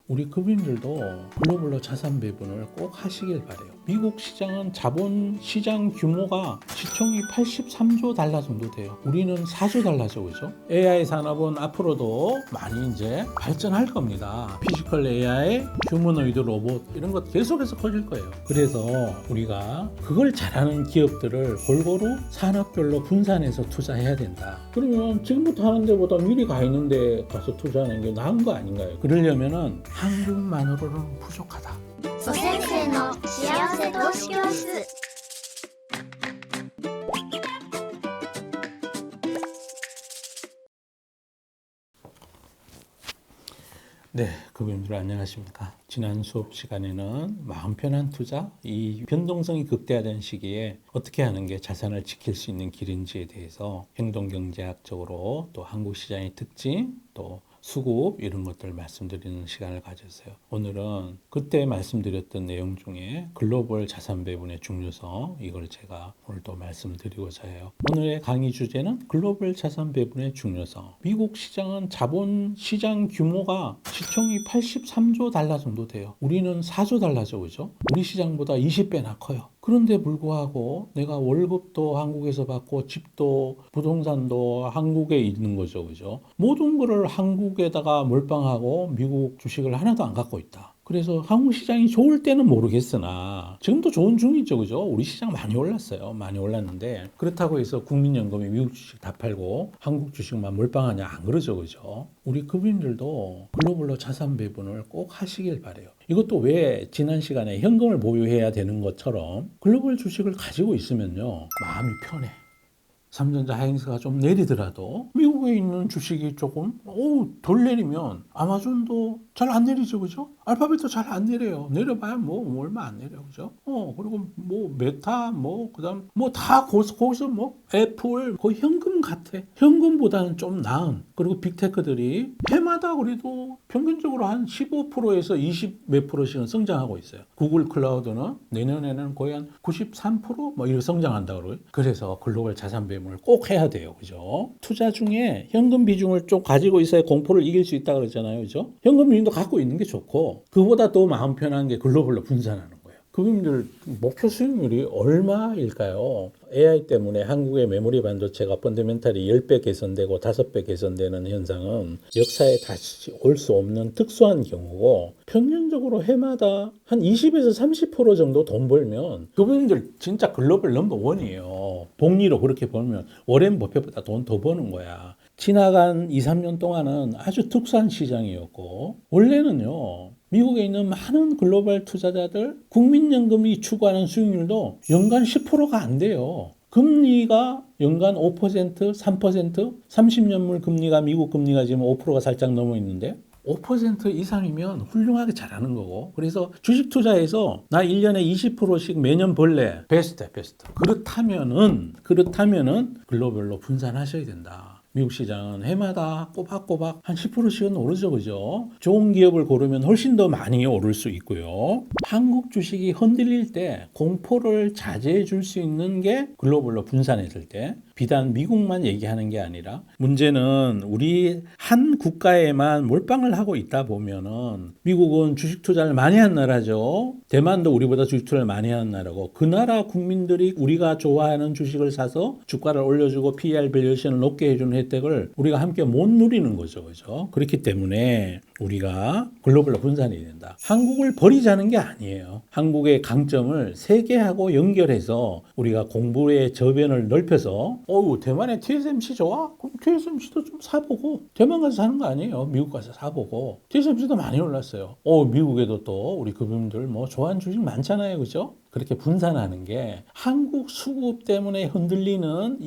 우리 국민들도 글로벌로 자산 배분을 꼭 하시길 바래요. 미국 시장은 자본 시장 규모가 시총이 83조 달러 정도 돼요. 우리는 4조 달러죠, 그죠? AI 산업은 앞으로도 많이 이제 발전할 겁니다. 피지컬 AI, 휴머노이드 로봇 이런 것 계속해서 커질 거예요. 그래서 우리가 그걸 잘하는 기업들을 골고루 산업별로 분산해서 투자해야 된다. 그러면 지금부터 하는 데보다 미리 가 있는 데 가서 투자하는 게 나은 거 아닌가요? 그러려면은 한국만으로는 부족하다. 蘇先生の幸せ投資教室。 네, 고객님들 안녕하십니까. 지난 수업 시간에는 마음 편한 투자, 이 변동성이 극대화된 시기에 어떻게 하는 게 자산을 지킬 수 있는 길인지에 대해서 행동경제학적으로 또 한국 시장의 특징, 또 수급 이런 것들을 말씀드리는 시간을 가졌어요. 오늘은 그때 말씀드렸던 내용 중에 글로벌 자산 배분의 중요성, 이걸 제가 오늘 또 말씀드리고자 해요. 오늘의 강의 주제는 글로벌 자산 배분의 중요성. 미국 시장은 자본 시장 규모가 시총이 83조 달러 정도 돼요. 우리는 4조 달러죠, 그죠? 우리 시장보다 20배나 커요. 그런데 불구하고 내가 월급도 한국에서 받고 집도 부동산도 한국에 있는 거죠, 그죠? 모든 거를 한국에다가 몰빵하고 미국 주식을 하나도 안 갖고 있다. 그래서 한국 시장이 좋을 때는 모르겠으나 지금도 좋은 중이죠, 그죠? 우리 시장 많이 올랐어요. 많이 올랐는데 그렇다고 해서 국민연금이 미국 주식 다 팔고 한국 주식만 몰빵하냐, 안 그러죠, 그죠? 우리 국민들도 글로벌로 자산 배분을 꼭 하시길 바래요. 이것도 왜 지난 시간에 현금을 보유해야 되는 것처럼 글로벌 주식을 가지고 있으면요, 마음이 편해. 삼성전자 하이닉스가 좀 내리더라도 미국에 있는 주식이 조금 덜 내리면 아마존도 잘 안 내리죠, 그죠? 알파벳도 잘 안 내려요. 내려봐야 뭐 얼마 안 내려, 그죠? 그리고 뭐 메타 그다음 다 거기서 애플 거의 현금 같아. 현금보다는 좀 나은. 그리고 빅테크들이 해마다 그래도 평균적으로 한 15%에서 20 몇 %씩은 성장하고 있어요. 구글 클라우드는 내년에는 거의 한 93% 이렇게 성장한다고 그래요. 그래서 글로벌 자산 배분을 꼭 해야 돼요, 그죠? 투자 중에 현금 비중을 좀 가지고 있어야 공포를 이길 수 있다 그러잖아요, 그죠? 현금 비중도 갖고 있는 게 좋고, 그보다 더 마음 편한 게 글로벌로 분산하는 거예요. 그분들 목표 수익률이 얼마일까요? AI 때문에 한국의 메모리 반도체가 펀더멘탈이 10배 개선되고 5배 개선되는 현상은 역사에 다시 올 수 없는 특수한 경우고, 평균적으로 해마다 한 20에서 30% 정도 돈 벌면 그분들 진짜 글로벌 넘버 원이에요. 복리로 그렇게 벌면 워렌 버핏보다 돈 더 버는 거야. 지나간 2, 3년 동안은 아주 특수한 시장이었고, 원래는요, 미국에 있는 많은 글로벌 투자자들 국민연금이 추구하는 수익률도 연간 10%가 안 돼요. 금리가 연간 5%, 3%, 30년물 금리가 미국 금리가 지금 5%가 살짝 넘어 있는데 5% 이상이면 훌륭하게 잘하는 거고, 그래서 주식 투자해서 나 1년에 20%씩 매년 벌래. 베스트. 그렇다면은 글로벌로 분산하셔야 된다. 미국 시장은 해마다 꼬박꼬박 한 10%씩은 오르죠, 그죠? 좋은 기업을 고르면 훨씬 더 많이 오를 수 있고요. 한국 주식이 흔들릴 때 공포를 자제해 줄 수 있는 게 글로벌로 분산했을 때, 비단 미국만 얘기하는 게 아니라, 문제는 우리 한 국가에만 몰빵을 하고 있다 보면은, 미국은 주식 투자를 많이 한 나라죠. 대만도 우리보다 주식 투자를 많이 하는 나라고, 그 나라 국민들이 우리가 좋아하는 주식을 사서 주가를 올려주고 PER 밸류에이션을 높게 해주는 혜택을 우리가 함께 못 누리는 거죠, 그죠? 그렇기 때문에 우리가 글로벌로 분산해야 된다. 한국을 버리자는 게 아니에요. 한국의 강점을 세계하고 연결해서 우리가 공부의 저변을 넓혀서, 대만에 TSMC 좋아? 그럼 TSMC도 좀 사보고, 대만 가서 사는 거 아니에요. 미국 가서 사보고. TSMC도 많이 올랐어요. 미국에도 또 우리 그분들 좋아하는 주식 많잖아요, 그죠? 그렇게 분산하는 게 한국 수급 때문에 흔들리는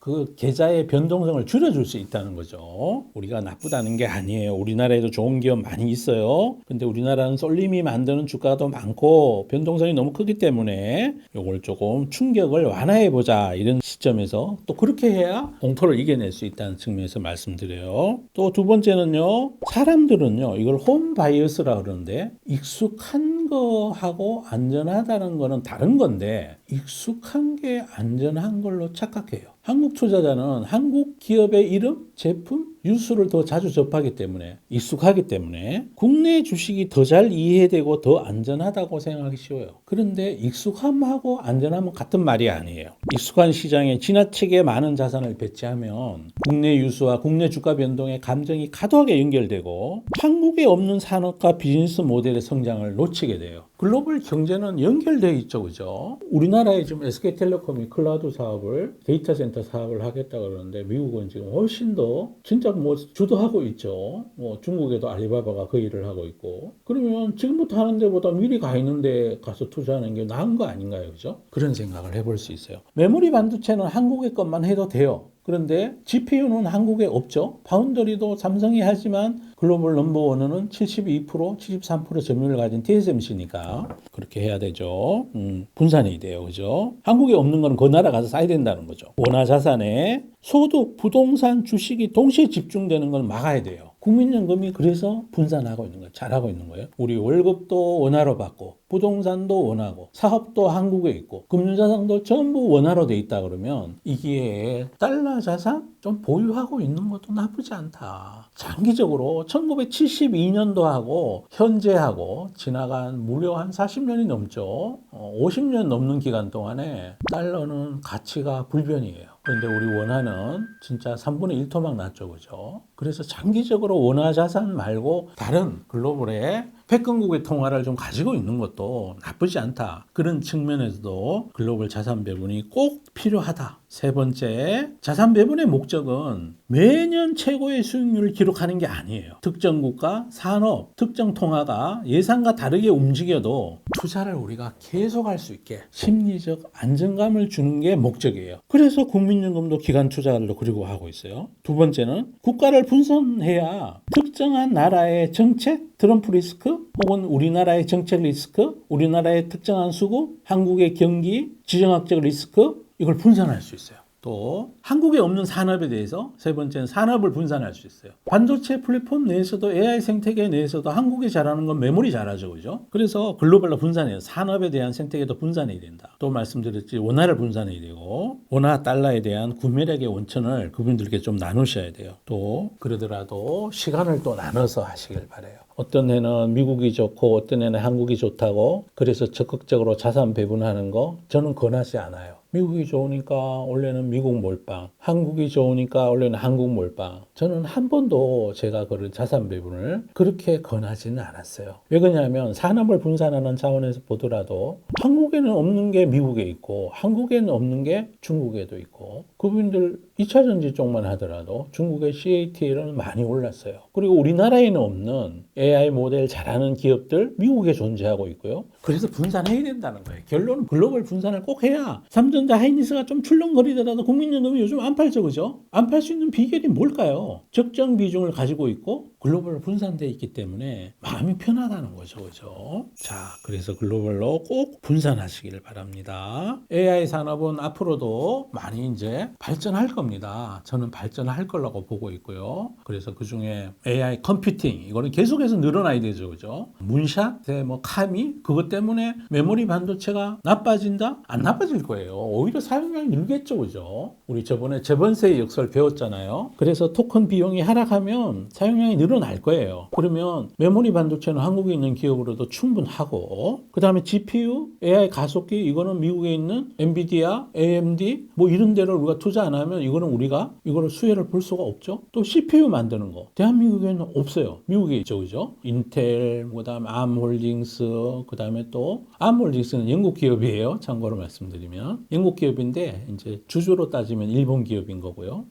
그 계좌의 변동성을 줄여줄 수 있다는 거죠. 우리가 나쁘다는 게 아니에요. 우리나라에도 좋은 기업 많이 있어요. 근데 우리나라는 쏠림이 만드는 주가도 많고 변동성이 너무 크기 때문에 이걸 조금 충격을 완화해보자, 이런 시점에서 또 그렇게 해야 공포를 이겨낼 수 있다는 측면에서 말씀드려요. 또 두 번째는요, 사람들은요, 이걸 홈 바이어스라 그러는데, 익숙한 거하고 안전하다는 거는 다른 건데, 익숙한 게 안전한 걸로 착각해요. 한국 투자자는 한국 기업의 이름, 제품, 뉴스를 더 자주 접하기 때문에 익숙하기 때문에 국내 주식이 더 잘 이해되고 더 안전하다고 생각하기 쉬워요. 그런데 익숙함하고 안전함은 같은 말이 아니에요. 익숙한 시장에 지나치게 많은 자산을 배치하면 국내 유수와 국내 주가 변동의 감정이 과도하게 연결되고 한국에 없는 산업과 비즈니스 모델의 성장을 놓치게 돼요. 글로벌 경제는 연결되어 있죠, 그죠? 우리나라에 지금 SK텔레콤이 클라우드 사업을, 데이터 센터 사업을 하겠다 그러는데 미국은 지금 훨씬 더 진짜 뭐 주도하고 있죠. 뭐 중국에도 알리바바가 그 일을 하고 있고. 그러면 지금부터 하는 데보다 미리 가 있는 데 가서 투자하는 게 나은 거 아닌가요, 그죠? 그런 생각을 해볼 수 있어요. 메모리 반도체는 한국의 것만 해도 돼요. 그런데 GPU는 한국에 없죠. 파운더리도 삼성이 하지만 글로벌 넘버원은 72%, 73% 점유율을 가진 TSMC니까 그렇게 해야 되죠. 분산이 돼요. 그죠? 한국에 없는 거는 그 나라 가서 사야 된다는 거죠. 원화 자산에 소득, 부동산, 주식이 동시에 집중되는 걸 막아야 돼요. 국민연금이 그래서 분산하고 있는 거예요. 잘하고 있는 거예요. 우리 월급도 원화로 받고 부동산도 원화고 사업도 한국에 있고 금융자산도 전부 원화로 돼 있다 그러면 이게 달러 자산 좀 보유하고 있는 것도 나쁘지 않다. 장기적으로 1972년도하고 현재하고 지나간 무려 한 40년이 넘죠. 50년 넘는 기간 동안에 달러는 가치가 불변이에요. 그런데 우리 원화는 진짜 3분의 1토막 났죠, 그죠? 그래서 장기적으로 원화 자산 말고 다른 글로벌의 패권국의 통화를 좀 가지고 있는 것도 나쁘지 않다. 그런 측면에서도 글로벌 자산 배분이 꼭 필요하다. 세 번째, 자산 배분의 목적은 매년 최고의 수익률을 기록하는 게 아니에요. 특정 국가, 산업, 특정 통화가 예상과 다르게 움직여도 투자를 우리가 계속할 수 있게 심리적 안정감을 주는 게 목적이에요. 그래서 국민연금도 기관 투자를 그리고 하고 있어요. 두 번째는 국가를 분산해야 특정한 나라의 정책, 트럼프 리스크 혹은 우리나라의 정책 리스크, 우리나라의 특정한 수급, 한국의 경기, 지정학적 리스크 이걸 분산할 수 있어요. 또 한국에 없는 산업에 대해서 세 번째는 산업을 분산할 수 있어요. 반도체 플랫폼 내에서도 AI 생태계 내에서도 한국이 잘하는 건 메모리 잘하죠, 그죠? 그래서 글로벌로 분산해요. 산업에 대한 생태계도 분산해야 된다. 또 말씀드렸지 원화를 분산해야 되고 원화 달러에 대한 구매력의 원천을 그분들께 좀 나누셔야 돼요. 또 그러더라도 시간을 또 나눠서 하시길 바라요. 어떤 해는 미국이 좋고 어떤 해는 한국이 좋다고 그래서 적극적으로 자산 배분하는 거 저는 권하지 않아요. 미국이 좋으니까 원래는 미국 몰빵, 한국이 좋으니까 원래는 한국 몰빵. 저는 한 번도 제가 그런 자산 배분을 그렇게 권하지는 않았어요. 왜 그러냐면 산업을 분산하는 차원에서 보더라도 한국에는 없는 게 미국에 있고 한국에는 없는 게 중국에도 있고 그분들 2차 전지 쪽만 하더라도 중국의 CATL은 많이 올랐어요. 그리고 우리나라에는 없는 AI 모델 잘하는 기업들 미국에 존재하고 있고요. 그래서 분산해야 된다는 거예요. 결론은 글로벌 분산을 꼭 해야 삼성전자 하이닉스가 좀 출렁거리더라도 국민연금이 요즘 안 팔죠, 그죠? 안 팔 수 있는 비결이 뭘까요? 적정 비중을 가지고 있고 글로벌 분산되어 있기 때문에 마음이 편하다는 거죠, 그죠? 자, 그래서 글로벌로 꼭 분산하시길 바랍니다. AI 산업은 앞으로도 많이 이제 발전할 겁니다. 저는 발전할 거라고 보고 있고요. 그래서 그 중에 AI 컴퓨팅 이거는 계속해서 늘어나야 되죠, 그죠? 문샷, 뭐 카미 그것 때문에 메모리 반도체가 나빠진다? 안 나빠질 거예요. 오히려 사용량이 늘겠죠, 그죠? 우리 저번에 재번세의 역설 배웠잖아요. 그래서 토큰 비용이 하락하면 사용량이 늘어날 거예요. 그러면 메모리 반도체는 한국에 있는 기업으로도 충분하고 그 다음에 GPU, AI 가속기 이거는 미국에 있는 엔비디아, AMD 뭐 이런 데를 우리가 투자 안 하면 이거는 우리가 이거를 수혜를 볼 수가 없죠. 또 CPU 만드는 거 대한민국에는 없어요. 미국에 있죠, 그죠? 인텔, 그다음에 암홀딩스, 그다음에 또 암홀딩스는 영국 기업이에요. 참고로 말씀드리면 영국 기업인데 이제 주주로 따지면 일본 기업인 거고요.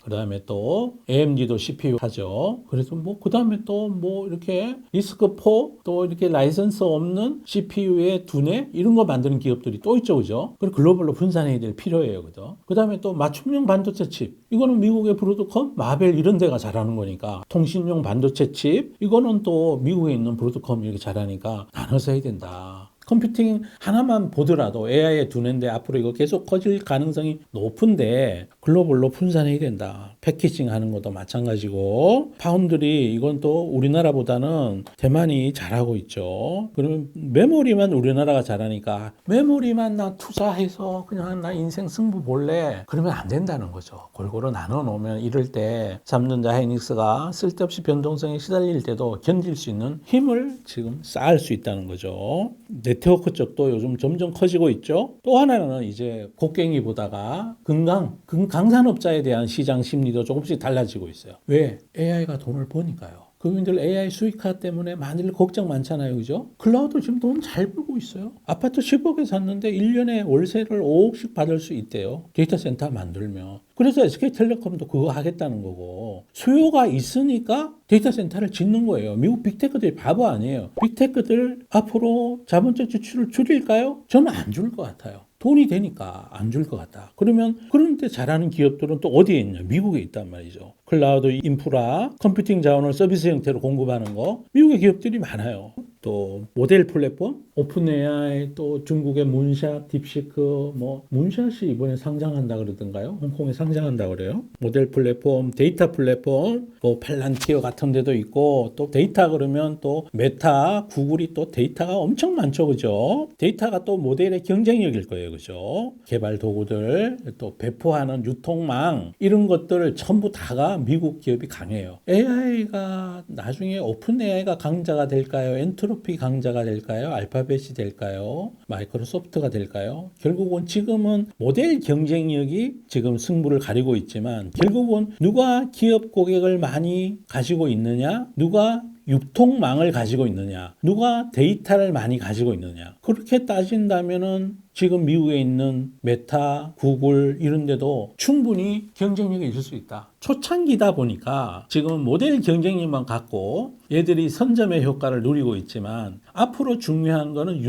그다음에 또 AMD도 CPU 하죠. 그래서 뭐 그다음에 또 뭐 이렇게 리스크4 또 이렇게 라이선스 없는 CPU의 두뇌 이런 거 만드는 기업들이 또 있죠, 그죠? 그리고 글로벌로 분산해야 될 필요해요, 그죠? 그다음에 또 맞춤형 반도체 칩 이거는 미국의 브로드컴, 마벨 이런 데가 잘하는 거니까 통신용 반도체 칩 이거는 또 미국에 있는 브로드컴 이렇게 잘하니까 나눠서 해야 된다. 컴퓨팅 하나만 보더라도 AI에 두는데 앞으로 이거 계속 커질 가능성이 높은데 글로벌로 분산해야 된다. 패키징 하는 것도 마찬가지고 파운드리 이건 또 우리나라보다는 대만이 잘하고 있죠. 그러면 메모리만 우리나라가 잘하니까 메모리만 나 투자해서 그냥 나 인생 승부 볼래? 그러면 안 된다는 거죠. 골고루 나눠 놓으면 이럴 때 삼성전자 하이닉스가 쓸데없이 변동성에 시달릴 때도 견딜 수 있는 힘을 지금 쌓을 수 있다는 거죠. 네트워크 쪽도 요즘 점점 커지고 있죠. 또 하나는 이제 곡괭이 보다가 강산업자에 대한 시장 심리도 조금씩 달라지고 있어요. 왜? AI가 돈을 버니까요. 그분들 AI 수익화 때문에 많이들 걱정 많잖아요. 그죠? 클라우드 지금 돈 잘 벌고 있어요. 아파트 10억에 샀는데 1년에 월세를 5억씩 받을 수 있대요. 데이터 센터 만들면. 그래서 SK텔레콤도 그거 하겠다는 거고 수요가 있으니까 데이터 센터를 짓는 거예요. 미국 빅테크들이 바보 아니에요. 빅테크들 앞으로 자본적 지출을 줄일까요? 저는 안 줄 것 같아요. 돈이 되니까 안 줄 것 같다. 그러면 그런데 잘하는 기업들은 또 어디에 있냐? 미국에 있단 말이죠. 클라우드 인프라, 컴퓨팅 자원을 서비스 형태로 공급하는 거 미국의 기업들이 많아요. 또 모델 플랫폼, 오픈 AI, 또 중국의 문샷, 딥시크, 뭐 문샷이 이번에 상장한다 그러던가요? 홍콩에 상장한다 그래요. 모델 플랫폼, 데이터 플랫폼, 뭐 팔란티어 같은 데도 있고 또 데이터 그러면 또 메타, 구글이 또 데이터가 엄청 많죠, 그죠? 데이터가 또 모델의 경쟁력일 거예요, 그죠? 개발 도구들, 또 배포하는 유통망 이런 것들 전부 다가 미국 기업이 강해요. AI가 나중에 오픈 AI가 강자가 될까요? 엔트로피 강자가 될까요? 알파벳이 될까요? 마이크로소프트가 될까요? 결국은 지금은 모델 경쟁력이 지금 승부를 가리고 있지만 결국은 누가 기업 고객을 많이 가지고 있느냐? 누가 유통망을 가지고 있느냐? 누가 데이터를 많이 가지고 있느냐? 그렇게 따진다면은 지금 미국에 있는 메타, 구글 이런 데도 충분히 경쟁력이 있을 수 있다. 초창기다 보니까 지금 모델 경쟁력만 갖고 얘들이 선점의 효과를 누리고 있지만 앞으로 중요한 거는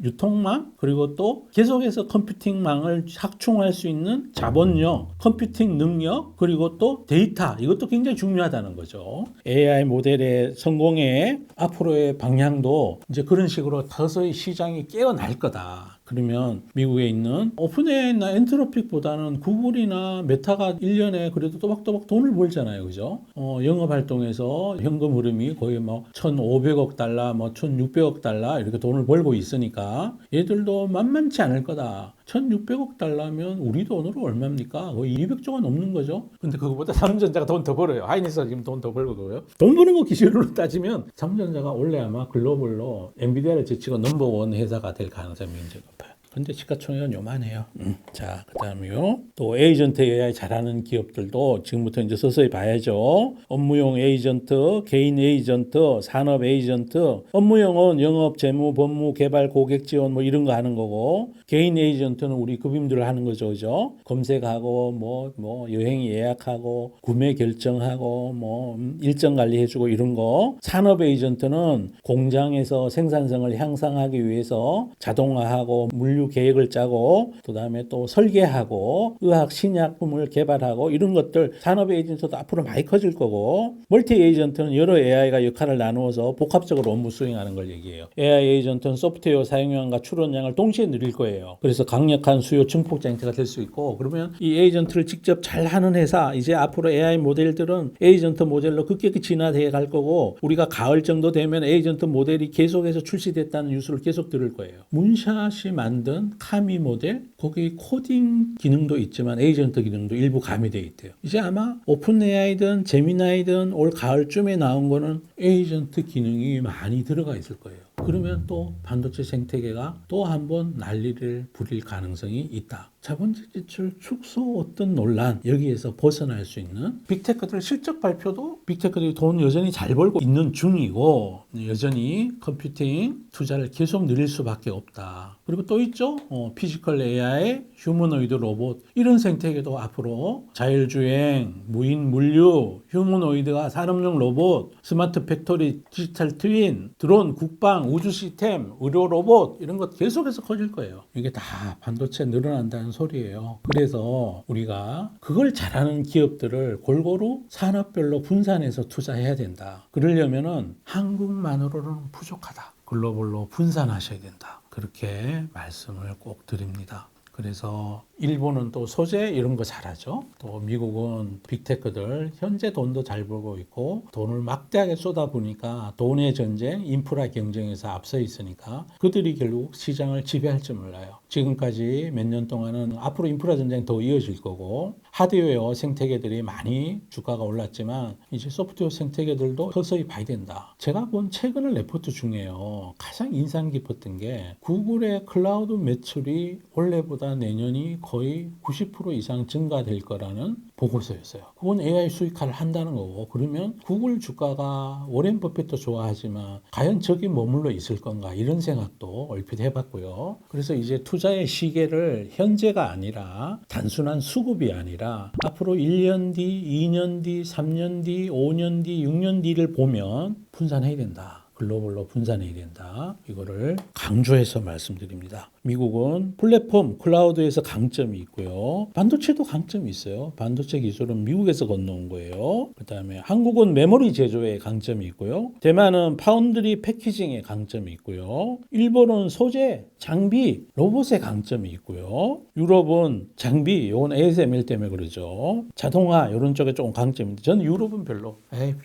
유통망 그리고 또 계속해서 컴퓨팅망을 확충할 수 있는 자본력, 컴퓨팅 능력 그리고 또 데이터 이것도 굉장히 중요하다는 거죠. AI 모델의 성공의 앞으로의 방향도 이제 그런 식으로 서서히 시장이 깨어날 거다. 그러면 미국에 있는 오픈AI나 엔트로픽보다는 구글이나 메타가 1년에 그래도 또박또박 돈을 벌잖아요. 그죠? 영업 활동에서 현금 흐름이 거의 뭐 1,500억 달러, 뭐 1,600억 달러 이렇게 돈을 벌고 있으니까 얘들도 만만치 않을 거다. 1,600억 달러면 우리 돈으로 얼마입니까? 거의 200조가 넘는 거죠. 근데 그거보다 삼성전자가 돈 더 벌어요. 하이닉스가 지금 돈 더 벌고 그거요. 돈 버는 거 기준으로 따지면 삼성전자가 원래 아마 글로벌로 엔비디아를 제치고 넘버원 회사가 될 가능성이 굉장히 높아요. 근데 시가총액은 요만해요. 자, 그 다음에요. 또 에이전트 AI 잘하는 기업들도 지금부터 이제 서서히 봐야죠. 업무용 에이전트, 개인 에이전트, 산업 에이전트. 업무용은 영업, 재무, 법무, 개발, 고객 지원 뭐 이런 거 하는 거고, 개인 에이전트는 우리 급임들을 하는 거죠, 그죠? 검색하고, 뭐 여행 예약하고, 구매 결정하고, 뭐 일정 관리해주고 이런 거. 산업 에이전트는 공장에서 생산성을 향상하기 위해서 자동화하고 물류 계획을 짜고 그다음에 또 설계하고 의학 신약품을 개발하고 이런 것들 산업 에이전트도 앞으로 많이 커질 거고 멀티 에이전트는 여러 AI가 역할을 나누어서 복합적으로 업무 수행하는 걸 얘기해요. AI 에이전트는 소프트웨어 사용량과 출원량을 동시에 늘릴 거예요. 그래서 강력한 수요 증폭 장치가 될 수 있고 그러면 이 에이전트를 직접 잘 하는 회사 이제 앞으로 AI 모델들은 에이전트 모델로 급격히 진화되어 갈 거고 우리가 가을 정도 되면 에이전트 모델이 계속해서 출시됐다는 뉴스를 계속 들을 거예요. 문샷이 만든 카미 모델 거기 코딩 기능도 있지만 에이전트 기능도 일부 가미되어 있대요. 이제 아마 오픈 AI든 제미나이든 올 가을쯤에 나온 거는 에이전트 기능이 많이 들어가 있을 거예요. 그러면 또 반도체 생태계가 또 한번 난리를 부릴 가능성이 있다. 자본적 지출 축소 어떤 논란 여기에서 벗어날 수 있는 빅테크들 실적 발표도 빅테크들이 돈 여전히 잘 벌고 있는 중이고 여전히 컴퓨팅 투자를 계속 늘릴 수밖에 없다. 그리고 또 있죠. 피지컬 AI, 휴머노이드 로봇 이런 생태계도 앞으로 자율주행, 무인 물류, 휴머노이드가 산업용 로봇, 스마트 팩토리, 디지털 트윈, 드론, 국방, 우주 시스템, 의료 로봇 이런 것 계속해서 커질 거예요. 이게 다 반도체 늘어난다는 소리예요. 그래서 우리가 그걸 잘하는 기업들을 골고루 산업별로 분산해서 투자해야 된다. 그러려면은 한국만으로는 부족하다. 글로벌로 분산하셔야 된다. 그렇게 말씀을 꼭 드립니다. 그래서 일본은 또 소재 이런 거 잘하죠. 또 미국은 빅테크들 현재 돈도 잘 벌고 있고 돈을 막대하게 쏟아부으니까 돈의 전쟁, 인프라 경쟁에서 앞서 있으니까 그들이 결국 시장을 지배할 줄 몰라요. 지금까지 몇 년 동안은 앞으로 인프라 전쟁이 더 이어질 거고 하드웨어 생태계들이 많이 주가가 올랐지만 이제 소프트웨어 생태계들도 서서히 봐야 된다. 제가 본 최근의 레포트 중에요. 가장 인상 깊었던 게 구글의 클라우드 매출이 올해보다 내년이 거의 90% 이상 증가될 거라는 보고서였어요. 그건 AI 수익화를 한다는 거고 그러면 구글 주가가 워렌 버핏도 좋아하지만 과연 저기 머물러 있을 건가 이런 생각도 얼핏 해봤고요. 그래서 이제 투자의 시계를 현재가 아니라 단순한 수급이 아니라 앞으로 1년 뒤, 2년 뒤, 3년 뒤, 5년 뒤, 6년 뒤를 보면 분산해야 된다. 글로벌로 분산해야 된다. 이거를 강조해서 말씀드립니다. 미국은 플랫폼, 클라우드에서 강점이 있고요. 반도체도 강점이 있어요. 반도체 기술은 미국에서 건너온 거예요. 그 다음에 한국은 메모리 제조에 강점이 있고요. 대만은 파운드리 패키징에 강점이 있고요. 일본은 소재, 장비, 로봇에 강점이 있고요. 유럽은 장비, 이건 ASML 때문에 그러죠. 자동화 이런 쪽에 조금 강점인데 저는 유럽은 별로.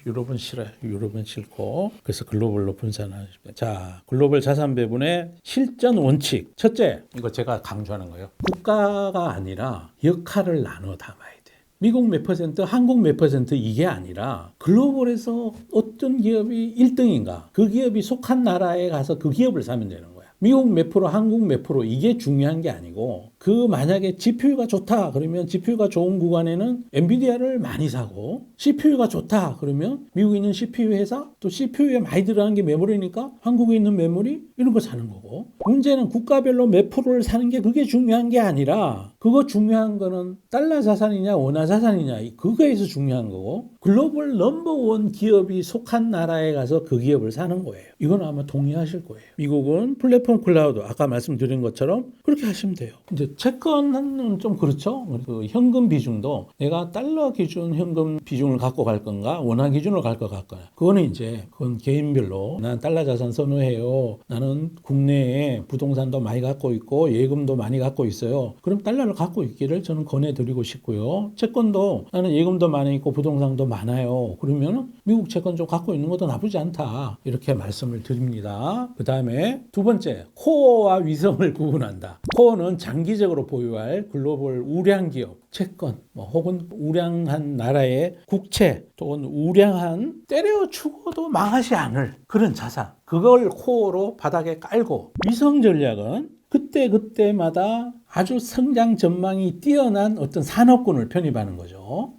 유럽은 싫어요. 유럽은 싫고. 그래서 글로벌로 분산하십니다. 자, 글로벌 자산 배분의 실전 원칙. 첫째, 이거 제가 강조하는 거예요. 국가가 아니라 역할을 나눠 담아야 돼. 미국 몇 퍼센트, 한국 몇 퍼센트 이게 아니라 글로벌에서 어떤 기업이 1등인가 그 기업이 속한 나라에 가서 그 기업을 사면 되는 거야. 미국 몇 프로, 한국 몇 프로 이게 중요한 게 아니고 그 만약에 GPU가 좋다 그러면 GPU가 좋은 구간에는 엔비디아를 많이 사고 CPU가 좋다 그러면 미국에 있는 CPU 회사 또 CPU에 많이 들어가는 게 메모리니까 한국에 있는 메모리 이런 거 사는 거고 문제는 국가별로 몇 프로를 사는 게 그게 중요한 게 아니라 그거 중요한 거는 달러 자산이냐 원화 자산이냐 그거에서 중요한 거고 글로벌 넘버원 기업이 속한 나라에 가서 그 기업을 사는 거예요. 이건 아마 동의하실 거예요. 미국은 플랫폼 클라우드 아까 말씀드린 것처럼 그렇게 하시면 돼요. 근데 채권은 좀 그렇죠. 그 현금 비중도 내가 달러 기준 현금 비중을 갖고 갈 건가 원화 기준으로 갈 것 같거나 그건 개인별로 난 달러 자산 선호해요. 나는 국내에 부동산도 많이 갖고 있고 예금도 많이 갖고 있어요. 그럼 달러를 갖고 있기를 저는 권해드리고 싶고요. 채권도 나는 예금도 많이 있고 부동산도 많아요. 그러면 미국 채권 좀 갖고 있는 것도 나쁘지 않다. 이렇게 말씀을 드립니다. 그 다음에 두 번째, 코어와 위성을 구분한다. 코어는 장기적으로 보유할 글로벌 우량 기업, 채권, 혹은 우량한 나라의 국채, 또는 우량한 때려 죽어도 망하지 않을 그런 자산. 그걸 코어로 바닥에 깔고 위성 전략은 그때마다 아주 성장 전망이 뛰어난 어떤 산업군을 편입하는 거죠.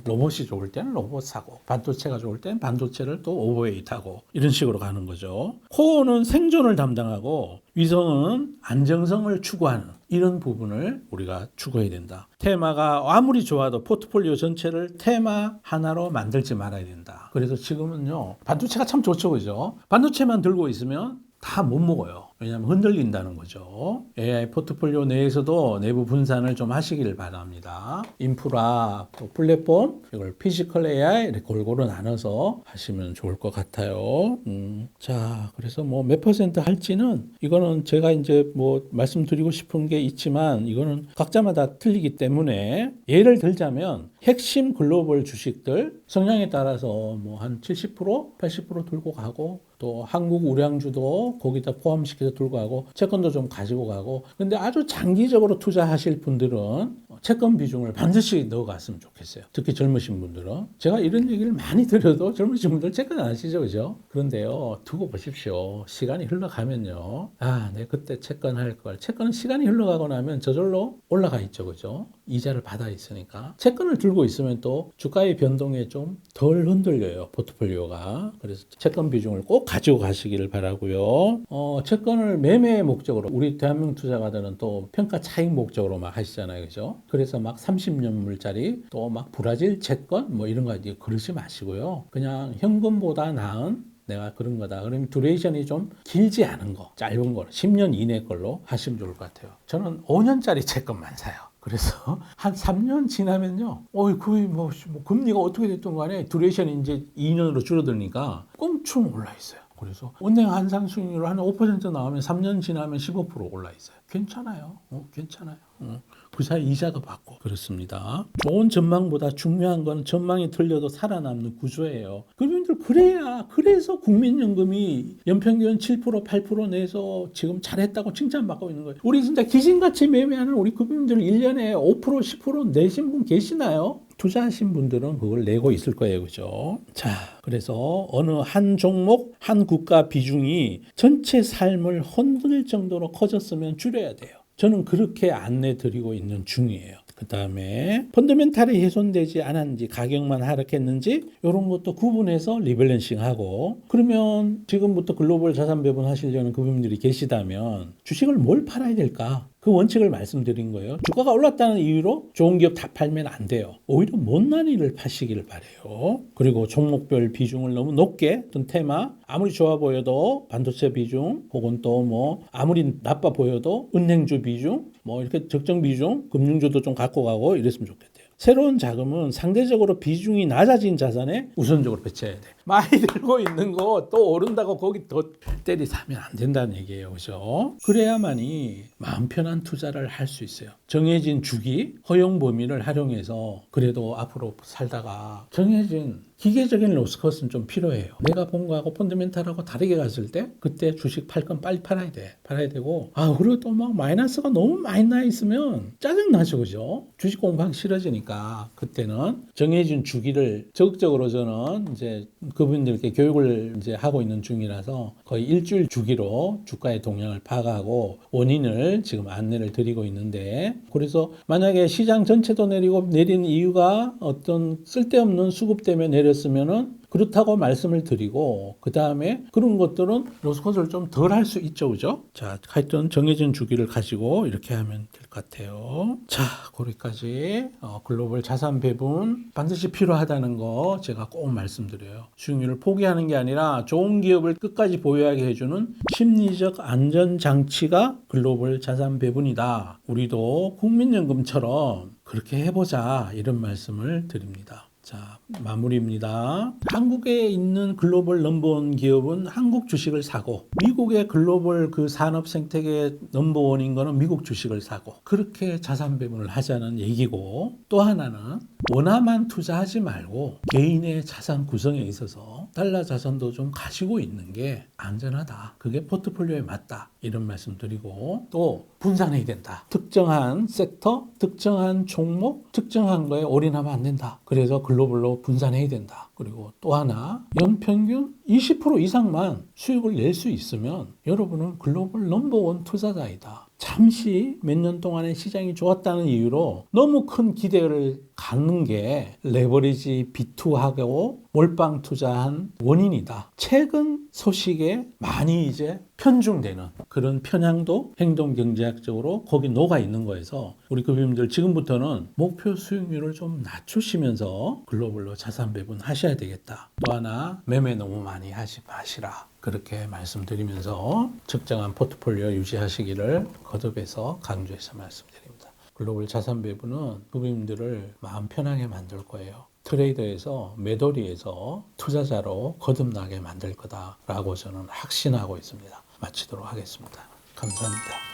로봇이 좋을 때는 로봇 사고, 반도체가 좋을 때는 반도체를 또 오버웨이트하고 이런 식으로 가는 거죠. 코어는 생존을 담당하고 위성은 안정성을 추구하는 이런 부분을 우리가 추구해야 된다. 테마가 아무리 좋아도 포트폴리오 전체를 테마 하나로 만들지 말아야 된다. 그래서 지금은요, 반도체가 참 좋죠, 그죠? 반도체만 들고 있으면 다 못 먹어요. 왜냐하면 흔들린다는 거죠. AI 포트폴리오 내에서도 내부 분산을 좀 하시길 바랍니다. 인프라, 또 플랫폼, 이걸 피지컬 AI 이렇게 골고루 나눠서 하시면 좋을 것 같아요. 자, 그래서 몇 퍼센트 할지는 이거는 제가 이제 말씀드리고 싶은 게 있지만 이거는 각자마다 틀리기 때문에 예를 들자면 핵심 글로벌 주식들 성향에 따라서 한 70%, 80% 들고 가고 또 한국 우량주도 거기다 포함시켜서 들고 가고 채권도 좀 가지고 가고 근데 아주 장기적으로 투자하실 분들은 채권 비중을 반드시 넣어갔으면 좋겠어요. 특히 젊으신 분들은. 제가 이런 얘기를 많이 드려도 젊으신 분들 채권 안 하시죠, 그죠? 그런데요, 두고 보십시오. 시간이 흘러가면요. 내가 그때 채권 할 걸. 채권은 시간이 흘러가고 나면 저절로 올라가 있죠, 그죠? 이자를 받아 있으니까. 채권을 들고 있으면 또 주가의 변동에 좀 덜 흔들려요, 포트폴리오가. 그래서 채권 비중을 꼭 가지고 가시기를 바라고요. 채권을 매매 목적으로 우리 대한민국 투자가들은 또 평가 차익 목적으로 막 하시잖아요, 그죠? 그래서 막 30년물짜리 또 막 브라질 채권 이런 거 그러지 마시고요. 그냥 현금보다 나은 내가 그런 거다. 그러면 듀레이션이 좀 길지 않은 거, 짧은 거, 10년 이내 걸로 하시면 좋을 것 같아요. 저는 5년짜리 채권만 사요. 그래서 한 3년 지나면요. 거의 금리가 어떻게 됐든 간에 듀레이션이 이제 2년으로 줄어드니까 껑충 올라 있어요. 그래서 은행 한상 수익률 한 5% 나오면 3년 지나면 15% 올라 있어요. 괜찮아요. 괜찮아요. 그 사이 이자도 받고 그렇습니다. 좋은 전망보다 중요한 건 전망이 틀려도 살아남는 구조예요. 그분들 그래서 국민연금이 연평균 7% 8% 내서 지금 잘했다고 칭찬받고 있는 거예요. 우리 진짜 기신같이 매매하는 우리 국민들 1년에 5% 10% 내신 분 계시나요? 투자하신 분들은 그걸 내고 있을 거예요. 그죠? 자, 그래서 어느 한 종목, 한 국가 비중이 전체 삶을 흔들 정도로 커졌으면 줄여야 돼요. 저는 그렇게 안내 드리고 있는 중이에요. 그 다음에 펀더멘탈이 훼손되지 않았는지, 가격만 하락했는지 이런 것도 구분해서 리밸런싱하고, 그러면 지금부터 글로벌 자산 배분 하시려는 그분들이 계시다면 주식을 뭘 팔아야 될까? 그 원칙을 말씀드린 거예요. 주가가 올랐다는 이유로 좋은 기업 다 팔면 안 돼요. 오히려 못난 일을 파시기를 바래요. 그리고 종목별 비중을 너무 높게, 어떤 테마 아무리 좋아 보여도 반도체 비중, 혹은 또 뭐 아무리 나빠 보여도 은행주 비중, 뭐 이렇게 적정 비중, 금융주도 좀 갖고 가고 이랬으면 좋겠대요. 새로운 자금은 상대적으로 비중이 낮아진 자산에 우선적으로 배치해야 돼. 많이 들고 있는 거 또 오른다고 거기 더 때리 사면 안 된다는 얘기예요. 그죠? 그래야만이 마음 편한 투자를 할 수 있어요. 정해진 주기, 허용 범위를 활용해서 그래도 앞으로 살다가 정해진 기계적인 로스컷은 좀 필요해요. 내가 본 거하고 펀더멘탈하고 다르게 갔을 때 그때 주식 팔 건 빨리 팔아야 돼. 팔아야 되고, 그리고 또 막 마이너스가 너무 많이 나 있으면 짜증나죠. 그죠? 주식 공부하기 싫어지니까 그때는 정해진 주기를 적극적으로 저는 이제 그분들께 교육을 이제 하고 있는 중이라서 거의 일주일 주기로 주가의 동향을 파악하고 원인을 지금 안내를 드리고 있는데, 그래서 만약에 시장 전체도 내리고 내린 이유가 어떤 쓸데없는 수급 때문에 내렸으면은 그렇다고 말씀을 드리고, 그 다음에 그런 것들은 로스컷을 좀 덜 할 수 있죠. 그죠? 자, 하여튼 정해진 주기를 가지고 이렇게 하면 될 것 같아요. 자, 거기까지 글로벌 자산 배분 반드시 필요하다는 거 제가 꼭 말씀드려요. 수익률을 포기하는 게 아니라 좋은 기업을 끝까지 보유하게 해주는 심리적 안전장치가 글로벌 자산 배분이다. 우리도 국민연금처럼 그렇게 해보자, 이런 말씀을 드립니다. 자, 마무리입니다. 한국에 있는 글로벌 넘버원 기업은 한국 주식을 사고, 미국의 글로벌 그 산업 생태계 넘버원인 거는 미국 주식을 사고, 그렇게 자산 배분을 하자는 얘기고, 또 하나는 원화만 투자하지 말고 개인의 자산 구성에 있어서 달러 자산도 좀 가지고 있는 게 안전하다. 그게 포트폴리오에 맞다. 이런 말씀 드리고, 또 분산해야 된다. 특정한 섹터, 특정한 종목, 특정한 거에 올인하면 안 된다. 그래서 글로벌로 분산해야 된다. 그리고 또 하나, 연평균 20% 이상만 수익을 낼 수 있으면 여러분은 글로벌 넘버원 투자자이다. 잠시 몇 년 동안의 시장이 좋았다는 이유로 너무 큰 기대를 갖는 게 레버리지 비투하고 몰빵 투자한 원인이다. 최근 소식에 많이 이제 편중되는 그런 편향도 행동경제학적으로 거기 녹아 있는 거에서 우리 금융들 지금부터는 목표 수익률을 좀 낮추시면서 글로벌로 자산 배분 하셔야 되겠다. 또 하나, 매매 너무 많이 하지 마시라. 그렇게 말씀드리면서 적정한 포트폴리오 유지하시기를 거듭해서 강조해서 말씀드립니다. 글로벌 자산 배분은 구매님들을 마음 편하게 만들 거예요. 트레이더에서, 매도리에서 투자자로 거듭나게 만들 거다라고 저는 확신하고 있습니다. 마치도록 하겠습니다. 감사합니다.